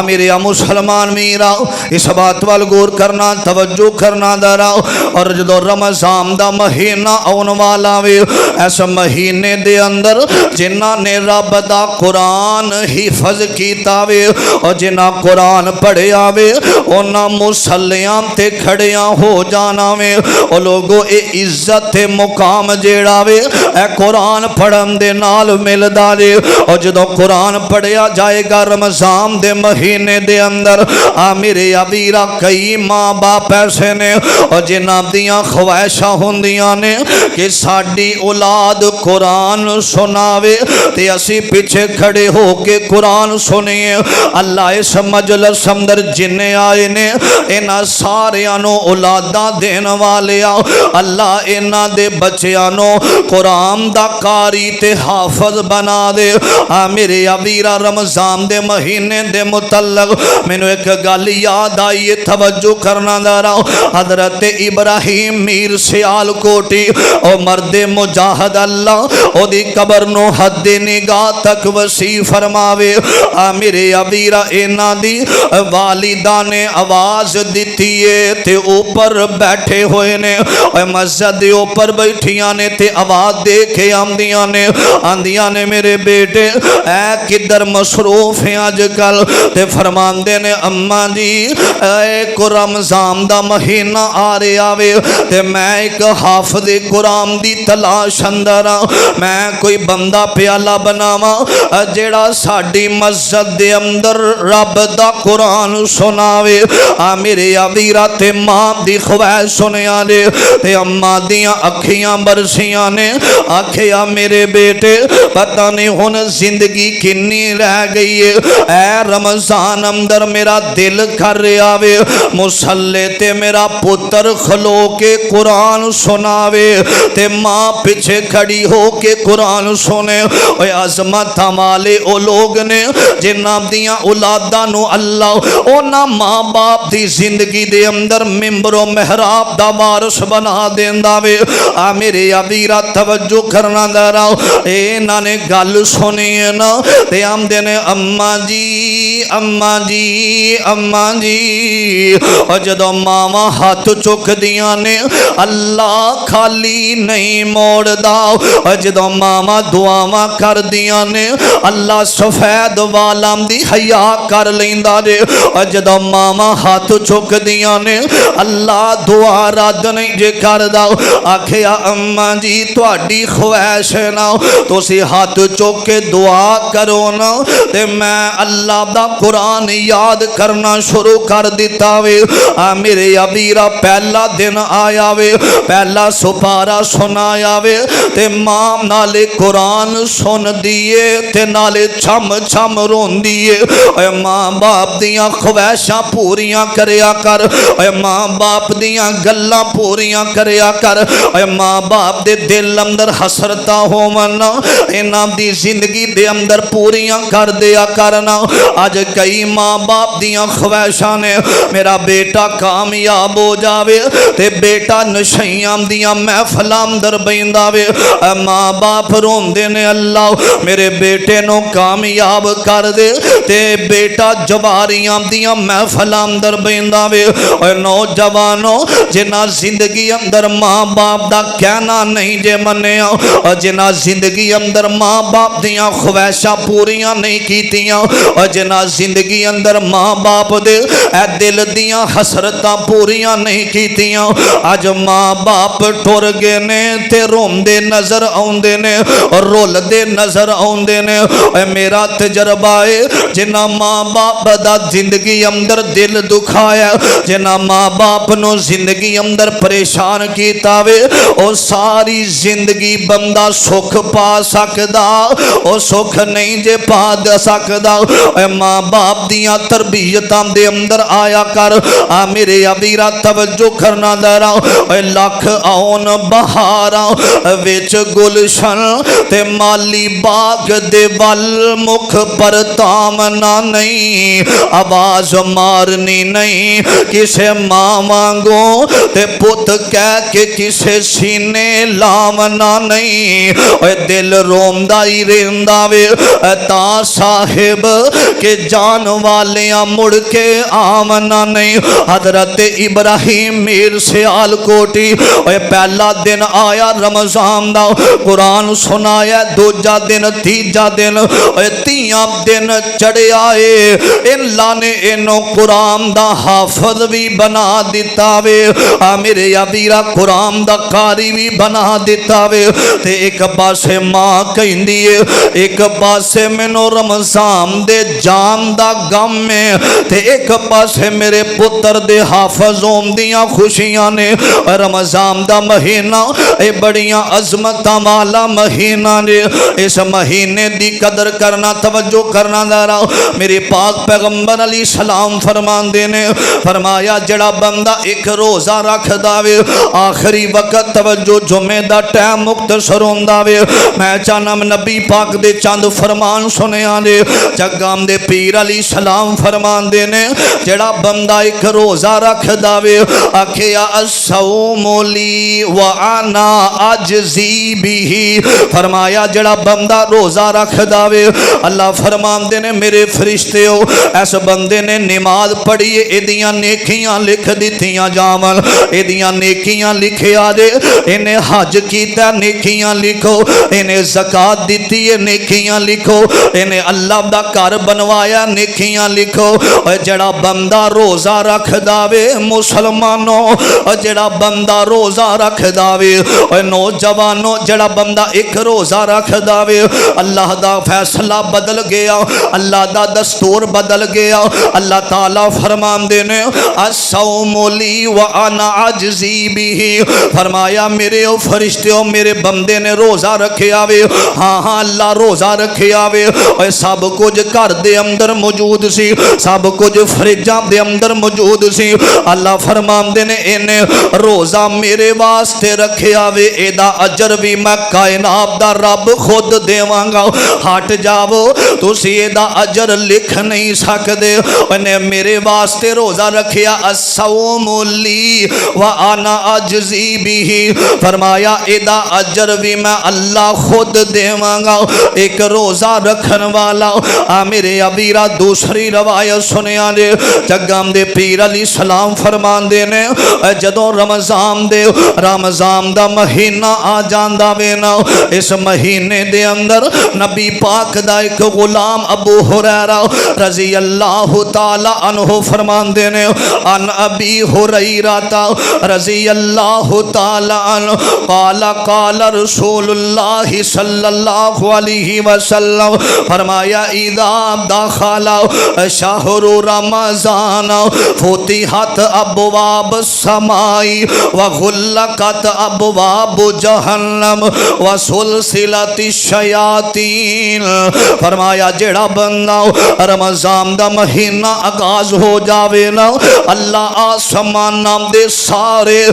میرے مسلمان میرا اس بات وال غور کرنا توجہ کرنا درا اور جدو رمضان دا مہینہ آن والا وے ایسا مہینے دے اندر جنہ نے رب دا قرآن حفظ کیتا وے اور جنہ قرآن پڑھیا وے انہاں مسلیاں تے کھڑیاں ہو جانا وے اور لوگوں اے عزت مقام جیڑا وے اے قرآن پڑھن دے نال مل دارے اور جدو قرآن پڑھیا جائے گا رمضان دے مہینے دے اندر میرے ابیرہ کئی ماں باپ ایسے نے اور جنہ دیاں خواہشاں ہوندیاں نے کہ ساڑی اولاد قرآن سناوے تے اسی پیچھے کھڑے ہو کے قرآن سنیے اللہ اس مجلس اندر جنہیں آئے نے انہاں ساریانو اولاداں دین والے آؤ اللہ انہاں دے بچیانو قرآن دا قاری تے حافظ بنا دے میرے ابیرہ رمضان دے مہینے دے متعلق میں نے ایک گل یاد آئی توجہ کرنا دارا حضرت ابراہیم میر سیال کوٹی او مرد مجاہد اللہ او دی قبر نو حد نگاہ تک وسیع فرماوے میرے ابیرہ اینا دی والدہ نے آواز دیتی ہے تے اوپر بیٹھے ہوئے نے مسجد اوپر بیٹھیاں نے تے آواز دے کے آندیاں نے میرے بیٹے اے کدھر مصروف ہیں آج کل تے فرمان دے نے اماں جی ایک رمضان دا مہینہ آ رہے آوے تے میں ایک حافظ قرآن دی تلاش اندر میں کوئی بندہ پیالہ بناوا جیڑا ساڑی مسجد دے اندر رب دا قرآن سناوے میرے ابیرہ تے ماں دی خواہش سنیا لے تے اماں دیاں اکھیاں برسیاں نے آکھیا میرے بیٹے پتہ نہیں ہن زندگی کنی رہ گئی ہے اے رمضان اندر میرا دل کر رہا وے مسلے تے میرا پتر کھلو کے قرآن سناوے تے ماں پیچھے کھڑی ہو کے قرآن سنے اے عظمت والے او لوگ نے جنہاں دیاں اولاداں نو اللہ اونا ماں باپ دی زندگی دے اندر ممبر و محراب دا وارث بنا دیندا وے میرے ابیرہ توجہ کرنا دارا اے نا نے گل سنی نا تے ہم دینے اماں جی اماں جی اماں جی اور جدو ماما ہاتھ چک دیاں نے اللہ خالی نہیں موڑ داؤ اور جدو ماما دعاواں کر دیاں نے اللہ سفید والام دی حیا کر لیندہ دے اور جدو ماما ہاتھ چک دیاں نے اللہ دعا رد نہیں جے کر داؤ آکھیا اماں جی تواڈی خواہش نا تو سی ہاتھ چک کے دعا کرو نا تے میں اللہ دا قرآن یاد کرنا شروع کر دیتا وے میرے ابیرہ پہلا دن آیا وے پہلا سپارہ سنایا وے تے ماں نالے قرآن سن دیئے تے نالے چھم چھم رون دیئے اے ماں باپ دیاں خواہشاں پوریاں کریا کر اے ماں باپ دیاں گلاں پوریاں کریا کر اے ماں باپ دے دل اندر حسرتا ہو منا انہاں دی زندگی دے اندر پوریاں کر دیا کرنا آج کئی ماں باپ دیاں خواہشاں نے میرا بیٹا کامیاب ہو جاوے تے بیٹا نشیاں دیاں محفلام در بینداوے ماں باپ رون دینے اللہ میرے بیٹے نو کامیاب کر دے تے بیٹا جواریاں دیاں محفلام در بینداوے نوجوانوں جنہ زندگی اندر ماں باپ دا کہنا نہیں جے منے اور جنہ زندگی اندر ماں باپ دیاں خواہشاں پوریاں نہیں کیتیاں اور جنہ زندگی اندر ماں باپ دے اے دل دیاں حسرتاں پوریاں نہیں کیتیاں اج ماں باپ ٹر گئے نے تے روندے نظر آوندے نے اور رولدے نظر آوندے نے اے میرا تجربہ ہے جنہ ماں باپ دا زندگی اندر دل دکھایا جنہ ماں باپ نو زندگی اندر پریشان کیتا وے او ساری زندگی بندہ سکھ پا سکدا او سکھ نہیں جے پا سکدا اے ماں باپ دیاں تربیتاں دے اندر آیا کر میرے ابیرا توجہ کرنا درا اے لاکھ آن بہاراں وچ گلشن تے مالی باغ دے ول مکھ پر تامنا نہیں آواز مارنی نہیں کسے ماں مانگو تے پت کہہ کے کسے سینے لامنا نہیں اے دل رومدہ ہی رہندا وے تا صاحب کے جان والیاں مڑ کے آمنا نہیں حضرت ابراہیم میر سیال کوٹی اے پہلا دن آیا رمضان دا قرآن سنایا دوجا دن تیجا دن اے تیاں دن چڑھے آئے اللہ نے انہوں قرآن دا حافظ بھی بنا دیتا وے میرے ابیرا قرآن دا قاری بھی بنا دیتا وے تے ایک پاسے ماں کہیں دیئے ایک پاسے منو رمضان دے جان دا غم میں تے ایک پاسے میرے پتر دے حافظوں دیاں خوشیاں نے رمضان دا مہینہ اے بڑیاں عظمتاں والا مہینہ نے اس مہینے دی قدر کرنا توجہ کرنا دارا میرے پاک پیغمبر علیہ السلام فرمان دینے فرمایا جڑا بندہ ایک روزہ رکھ داوے آخری وقت توجہ جمعہ دا ٹائم مختصر ہونداوے میں چانم نبی پاک دے چاند فرمان سنے آنے جگام دے پیر علیہ السلام فرمان دینے جڑا بندہ ایک روزہ رکھ داوے آکھیا الصوم لی وانا اجزی بھی فرمایا جڑا بندہ روزہ رکھ داوے اللہ فرمان دینے میرے فرشتے ہو ایس بندے نے نماز پڑھی ایدیاں نیکیاں لکھ دیتیاں جامل ایدیاں نیکیاں لکھے آدے انہیں حج کیتا نیکیاں لکھو انہیں زکاة دیتی ہے نیکیاں لکھو انہیں اللہ دا کار بنوایا نیکیاں لکھو جڑا بندہ روزہ رکھ داوے مسلمانوں جڑا بندہ روزہ رکھ داوے نوجوانوں جڑا بندہ ایک روزہ رکھ داوے اللہ دا فیصلہ بدل گیا اللہ دا دستور بدل گیا اللہ تعالیٰ فرمان دینے الصوم لی وانا اجزی بھی فرمایا میرے او فرشتے ہو میرے بندے نے روزہ رکھے آوے ہاں ہاں اللہ روزہ رکھے آوے اور سب کچھ کر دے اندر موجود سی سب کچھ فریجاں دے اندر موجود سی اللہ فرمان دینے انہیں روزہ میرے واسطے رکھے آوے ایدہ اجر بھی میں کائنات دا رب خود دیوانگا ہٹ جاؤ تو سی ایدہ اجر لکھ نہیں سکتے انہیں میرے واسطے روزہ رکھیا الصوم لی وانا اجزی بھی فرمایا ایدہ اجر بھی میں اللہ خود دیوانگا ایک روزہ رکھن والا میرے ابیرہ دوسری روایت سنے آنے جگام دے پیر علیہ السلام فرمان دینے جدوں رمضان دا مہینہ آ جاندہ بینا اس مہینے دے اندر نبی پاک دا ایک غلام ابو ہریرہ رضی اللہ تعالی عنہ فرمان دینے ان ابی ہریرہ رضی اللہ تعالی عنہ قال قال رسول اللہ صلی اللہ علیہ وسلم فرمایا اذا دخل شہر رمضان فتحت ابواب السماء وغلقت ابواب جہنم وسلسلت الشیاطین فرمایا جڑا بندہ رمضان دا مہینہ آغاز ہو جاوے نا اللہ آسمان نام دے سارے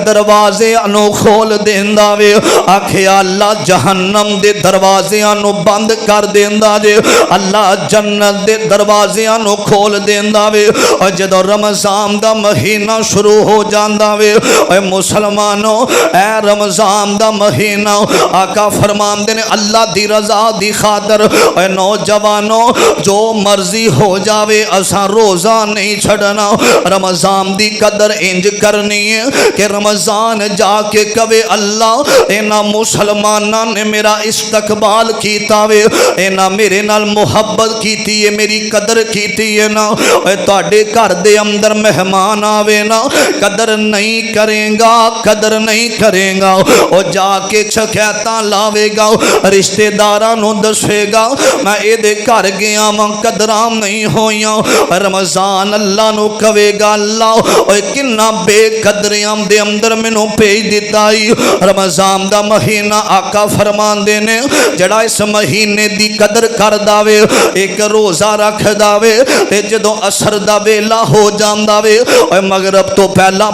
دروازے انو کھول دیندہ وے آکھے اللہ جہنم دے دروازے انو بند کر دیندہ دے اللہ جنت دے دروازے انو کھول دیندہ وے اور جدو رمضان دا مہینہ شروع ہو جاندہ وے اے مسلمانوں اے رمضان دا مہینہ آقا فرمان دینے اللہ دی رضا دی خاطر اے نوجوانوں جو مرضی ہو جاوے اسا روزہ نہیں چھڑنا رمضان دی قدر انج کرنی ہے کہ رمضان جا کے کبے اللہ اینا مسلمانہ نے میرا استقبال کیتا وے اینا میرے نال محبت کیتی ہے میری قدر کیتی ہے نا اے تواڈے گھر دے اندر مہمان آوے نا قدر نہیں کرے گا قدر نہیں کرے گا او جا کے شکایتاں لاوے گا رشتہ داراں نوں دسے گا میں اے دے گھر گیا واں قدراں نہیں ہویاں رمضان اللہ نو کہے گا اللہ اوے کنا بے قدریاں دے اندر مینوں بھیج دتا ای رمضان دا مہینہ آقا فرماندے نے جڑا اس مہینے دی قدر کردا وے ایک روزہ رکھدا وے تے جدوں عصر دا ویلا ہو جاندا وے اوے مغرب تو پہلا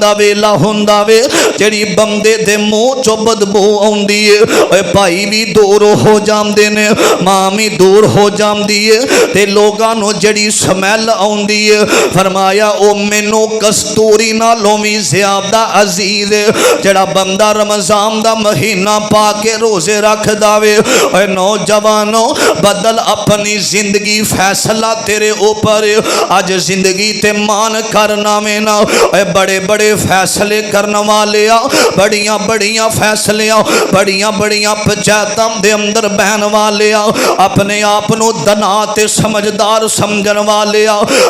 دا ویلا ہوندا وے جڑی بندے دے منہ چوں بدبو آوندی ہے اوے بھائی بھی دور ہو جاندے نے ماں بھی دور ہو جاندی ہے تے لوگاں نو جڑی سمیل آوندی ہے فرمایا او مینوں کستوری نالوں وی زیادہ عزیز ہے جڑا بندہ رمضان دا مہینہ پا کے روزے رکھدا وے اے نوجوانو بدل اپنی زندگی فیصلہ تیرے اوپر اج زندگی تے مان کرنا میں نا اے بڑے بڑے فیصلے کرنے والے بڑیاں بڑیاں فیصلیاں بڑیاں بڑیاں پنچایتاں دے اندر بہن والے اپنے آپ نو دنا تے سمجھدار سمجھن والے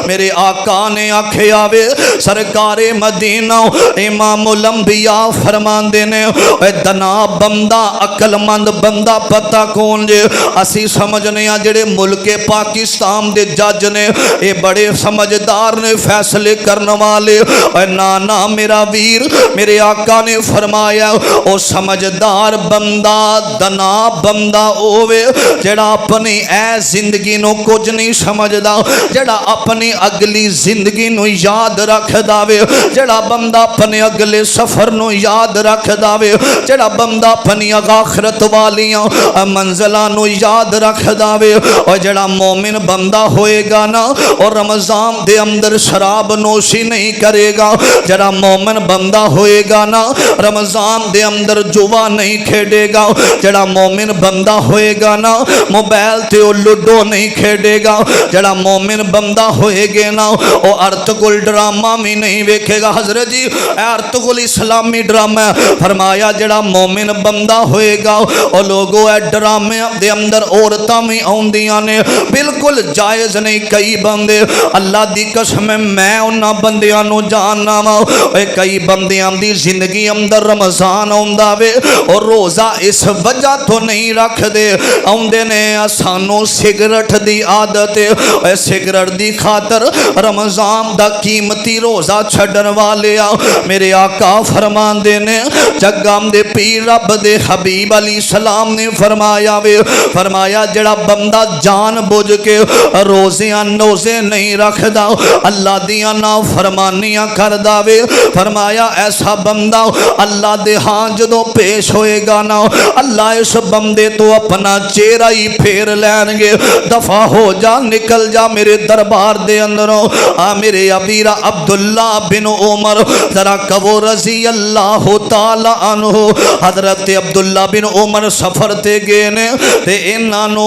میرے آقا نے آکھیا وے سرکار مدینہ امام الانبیاء فرماندے نے اے دنا بندہ عقل مند بندہ پتہ کون جے اسی سمجھنے جڑے ملک پاکستان دے جج نے اے بڑے سمجھدار نے فیصلے کرنے والے اے نانا میرا ویر میرے آقا نے فرمایا او سمجھدار بندہ دنا بندہ ہووے جڑا اپنی اے زندگی نو کچھ نہیں سمجھدا جڑا اپنی اگلی زندگی نو یاد رکھدا وے جڑا بندہ اپنے اگلے سفر نو یاد رکھدا وے جڑا بندہ اپنی آخرت والیاں منزلاں نو یاد رکھدا وے اور جڑا مومن بندہ ہوئے گا نا اور رمضان دے اندر شراب نوشی نہیں کرے گا جڑا مومن بندہ ہوئے گا نا رمضان دے اندر جوا نہیں کھیڑے گا جڑا مومن بندہ ہوئے گا نا موبائل تے او لڈو نہیں کھیڑے گا جڑا مومن بندہ ہوئے گے نا او ارتگل ڈرامہ میں نہیں ویکھے گا حضرت جی ارتگل اسلامی ڈرامہ فرمایا جڑا مومن بندہ ہوئے گا او لوگو اے ڈرامے دے اندر عورتاں میں آوندیاں نے بالکل جائز نہیں کئی بندے اللہ دی قسم میں انہاں بندیاں نو جاننا وا اے کئی بندیاں دی زندگی اندر رمضان آوندا وے اور روزہ اس وجہ تو نہیں رکھ دے آوندے نے سانو سگرٹ دی عادت اے سگرٹ دی خاطر رمضان دا قیمتی روزہ چھڈن والے میرے آقا فرماندے نے جگام دے پیر رب دے حبیب علیہ السلام نے فرمایا وے فرمایا جڑا بندہ جان بوجھ کے روزیاں نوزے نہیں رکھدا اللہ دیاں نا فرمانیاں کردا وے فرمایا ایسا بندہ اللہ دے ہاں جدوں پیش ہوئے گا نا اللہ اس بندے تو اپنا چہرہ ہی پھیر لین گے دفع ہو جا نکل جا میرے دربار دے اندروں میرے ابیرہ عبداللہ بن عمر ذرا کہو رضی اللہ تعالی عنہ حضرت عبداللہ بن عمر سفر تے گئے نے تے انہاں نو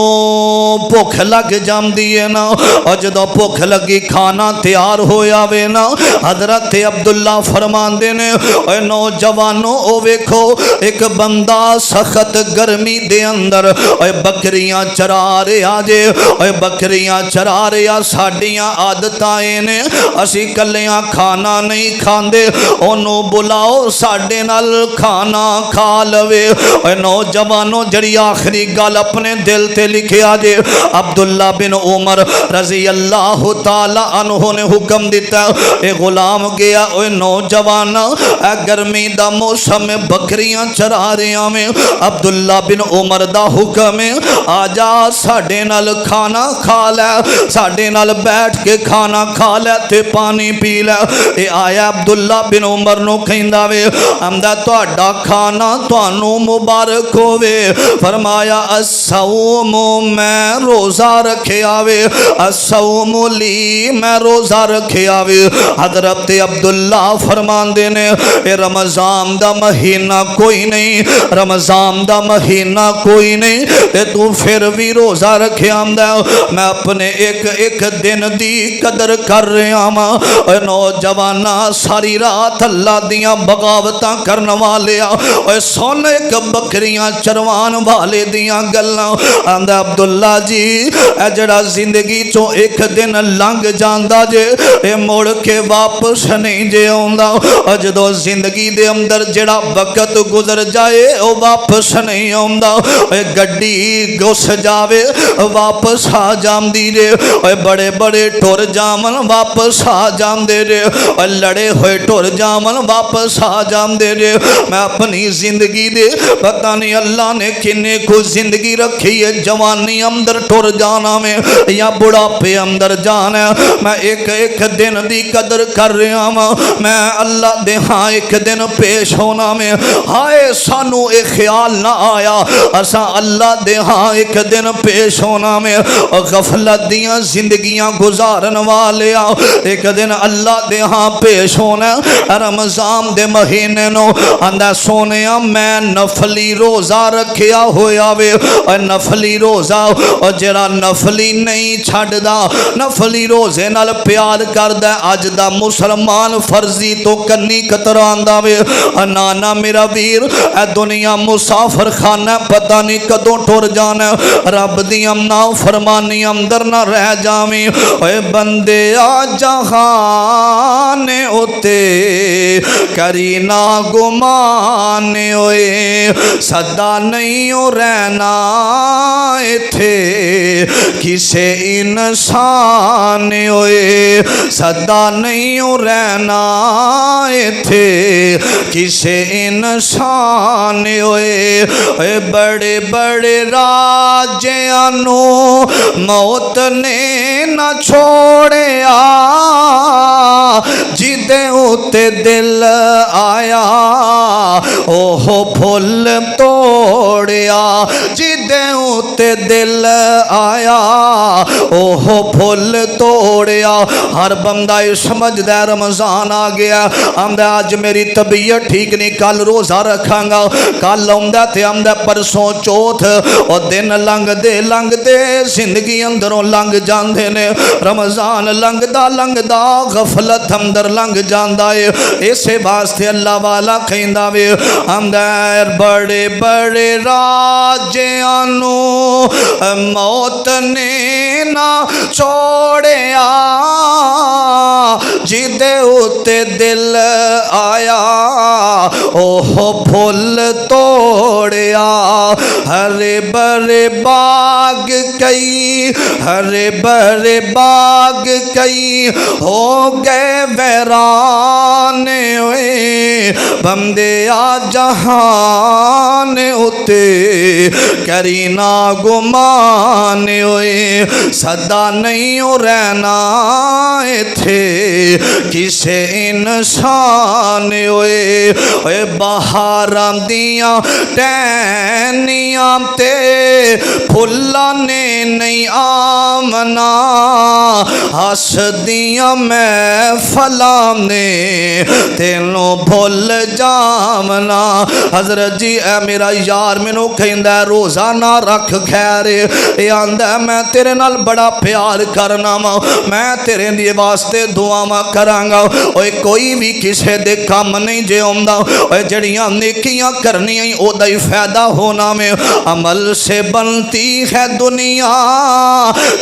بھوک لگ جاندی ہے نا اور جدوں بھوک لگی کھانا تیار ہویا وے نا حضرت عبداللہ فرماندے نے اے نوجوانو او ویکھو ایک بندہ سخت گرمی دے اندر اے بکریاں چرا رہا جے اے بکریاں چرا رہا ساڈیاں عادتاں نے اسی کلیاں کھانا نہیں کھاندے اونوں بلاؤ ساڈے نال کھانا کھا لوے اے نوجوانو جڑی آخری گل اپنے دل تے لکھیا جے عبداللہ بن عمر رضی اللہ تعالی عنہ نے حکم دیتا اے غلام گیا اے نوجوان اے گرمی دا موسم بکریاں چرا رہا میں عبداللہ بن عمر دا حکم آجا ساڈے نال کھانا کھا لے ساڈے نال بیٹھ کے کھانا کھا لے تے پانی پی لے اے آیا عبداللہ بن عمر نو کہندا وے امدا تہاڈا کھانا تانوں مبارک ہووے فرمایا الصوم میں روزہ رکھیا وے الصوم لی میں روزہ رکھیا وے حضرت عبداللہ فرماندے نے اے رمضان دا مہینہ کوئی نہیں رمضان دا مہینہ کوئی نہیں تے تو پھر بھی روزہ رکھیا ہوندا میں اپنے ایک دن دی قدر کر رہا ہاں اے نوجوانا ساری رات اللہ دیاں بغاوتاں کرن والے اے سن ایک بکریاں چروان والے دیاں گلاں آندا عبداللہ جی اے جڑا زندگی چوں ایک دن لنگ جاندا جے اے مڑ کے واپس نہیں جے آوندا جدوں زندگی دے اندر جڑا وقت گزر جائے او واپس نہیں آوندا اے گڈی گھس جاوے واپس آ جاندی جے اے بڑے بڑے ٹر جاون واپس آ جاندے جے اے لڑے ہوئے ٹر جاون واپس آ جاندے جے میں اپنی زندگی دے پتہ نہیں اللہ نے کنے کو زندگی رکھی ہے جوانی اندر ٹر جانا میں یا بڑھاپے اندر جانا میں ایک دن دی قدر کر رہا ہوں میں اللہ دے ہاں ایک دن پیش ہونا میں ہائے سانو ایک خیال نہ آیا اسا اللہ دے ہاں ایک دن پیش ہونا میں غفلت دیاں زندگیاں گزارن والے ایک دن اللہ دے ہاں پیش ہونا رمضان دے مہینے نو اندہ سونے میں نفلی روزہ رکھیا ہویا وے نفلی روزہ اور جڑا نفلی نہیں چھڑ دا نفلی روزے نال پیار کردہ اج دا مسلمان فرضی تو کنی کتران دا وے نانا میرا ویر اے دنیا مسافر خانہ پتہ نہیں کدوں ٹر جانا رب دی امنا فرمانی اندر نہ رہ جاویں اے بندے آ جہان اتے کری نا گمان ہوئے صدا نہیں ہو رہنا تھے کسے انسان ہوئے صدا نہیں ہو رہنا تھے کسے انسان ہوئے اے بڑے بڑے راجیانو موت نے نہ چھوڑیا جدے ہوتے دل آیا اوہ پھول توڑیا جدے ہوتے دل آیا اوہ پھول توڑیا ہر بندہ سمجھ دے رمضان آ گیا آمدہ آج میری طبیعت ٹھیک نہیں کل روزہ رکھاں گا کل آمدہ تھے آمدہ پرسوں چوتھ اور دن لنگ دے زندگی اندروں لنگ جاندے نے رمضان لنگ دا غفلت اندر لنگ جاندہ ہے اسے واسطے اللہ والا کھیندہ وے اندر بڑے بڑے راجیانو موت نے نہ چھوڑیا جدے ہوتے دل آیا اوہ پھول توڑیا ہرے برے باغ کئی ہرے برے باغ کئی ہو گئے ویران ہوئے بندے آ جہان اتے کرینا گمان ہوئے صدا نہیں ہو رہنا تھے کسے انسان ہوئے اے بہاراں دیاں ٹہنیاں تے پھلاں نے نہیں آمنا ہس دیاں محفلاں نے تینوں بھول جامنا حضرت جی اے میرا یار مینوں کہندا روزہ نہ رکھ خیر اے آندا میں تیرے نال بڑا پیار کرنا وا میں تیرے لیے واسطے دعاواں کراں گا اوے کوئی بھی کسے دے کام نہیں جے ہوندا اوے جڑیاں نیکیاں کرنیاں او دا ہی فائدہ ہونا میں عمل سے بنتی ہے دنیا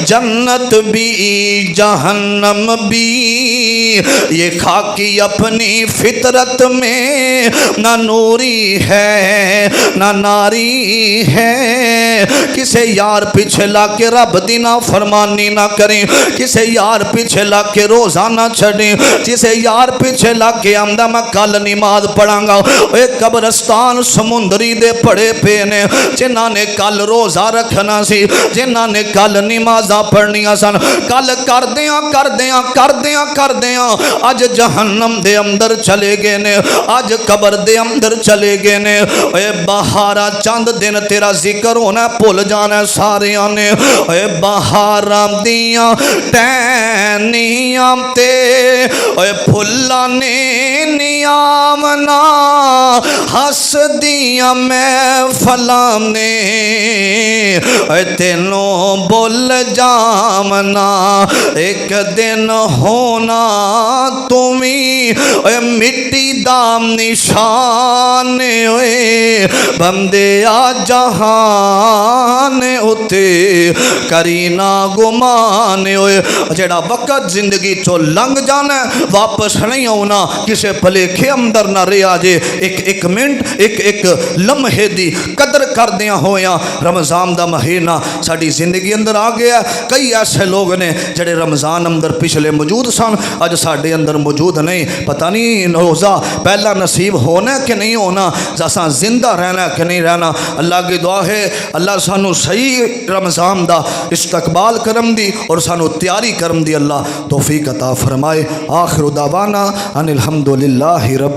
جنت بھی جہنم بھی یہ خاکی اپنی فطرت میں نہ نوری ہے نہ ناری ہے کسے یار پیچھے لا کے رب دی نا فرمانی نہ کریں کسے یار پیچھے لا کے روزہ نہ چھڑیں کسے یار پیچھے لا کے آمدہ میں کل نماز پڑھاں گا اے قبرستان سمندری دے پڑے پینے جنہاں نے کل روزہ رکھنا سی جنہاں نے کل نمازہ پڑھنیاں سن کل کر دیاں آج جہنم دے اندر چلے گئے نے آج قبر دے اندر چلے گئے نے اے بہارا چند دن تیرا ذکر ہونا پھول جانا سارے آنے اے بہارا دیاں ٹہنیاں تے اے پھلاں نے نہیں آمنا ہس دیاں محفلاں نے تینوں بول جامنا ایک دن ہونا تمہیں مٹی دام نشان ہوئے بندے آ جہان اتے کرینا گمان ہوئے جڑا وقت زندگی چو لنگ جانا ہے واپس نہیں ہونا کسے بھلیکھے اندر نہ رہا جے ایک منٹ ایک لمحے دی قدر کر دیا ہویا رمضان دا مہینہ ساڑی زندگی اندر آ گیا کئی ایسے لوگ نے جڑے رمضان اندر پچھلے موجود سن اج ساڑے اندر موجود نہیں پتہ نہیں روزہ پہلا نصیب ہونا کہ نہیں ہونا جیسا زندہ رہنا کہ نہیں رہنا اللہ کی دعا ہے اللہ سانو صحیح رمضان دا استقبال کرم دی اور سانو تیاری کرم دی اللہ توفیق عطا فرمائے آخر دعوانا ان الحمدللہ رب